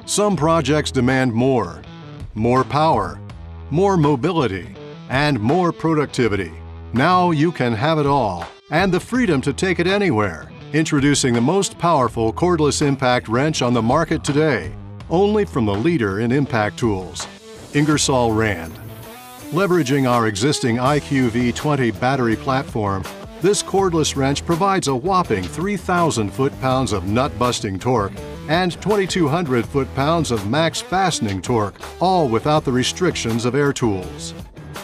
Some projects demand more power, more mobility, and more productivity. Now you can have it all, and the freedom to take it anywhere. Introducing the most powerful cordless impact wrench on the market today, only from the leader in impact tools, Ingersoll Rand. Leveraging our existing IQ-V20 battery platform, this cordless wrench provides a whopping 3,000 foot-pounds of nut-busting torque and 2,200 foot-pounds of max fastening torque, all without the restrictions of air tools.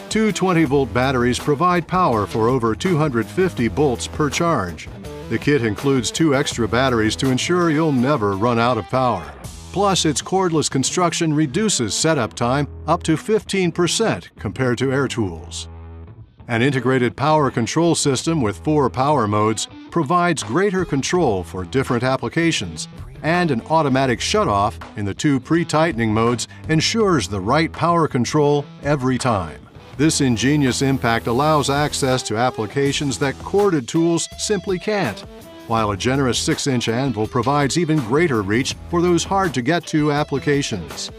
Two 20-volt batteries provide power for over 250 volts per charge. The kit includes 2 extra batteries to ensure you'll never run out of power. Plus, its cordless construction reduces setup time up to 15% compared to air tools. An integrated power control system with 4 power modes provides greater control for different applications, and an automatic shutoff in the 2 pre-tightening modes ensures the right power control every time. This ingenious impact allows access to applications that corded tools simply can't, while a generous 6-inch anvil provides even greater reach for those hard-to-get-to applications.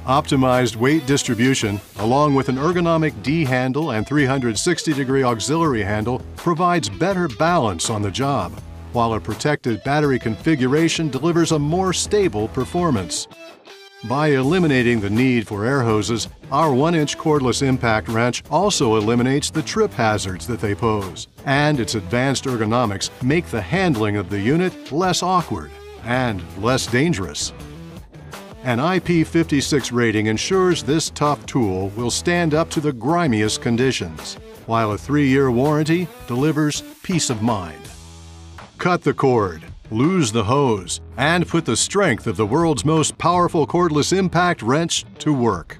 Optimized weight distribution, along with an ergonomic D handle and 360-degree auxiliary handle, provides better balance on the job, while a protected battery configuration delivers a more stable performance. By eliminating the need for air hoses, our 1-inch cordless impact wrench also eliminates the trip hazards that they pose, and its advanced ergonomics make the handling of the unit less awkward and less dangerous. An IP56 rating ensures this tough tool will stand up to the grimiest conditions, while a 3-year warranty delivers peace of mind. Cut the cord, lose the hose, and put the strength of the world's most powerful cordless impact wrench to work.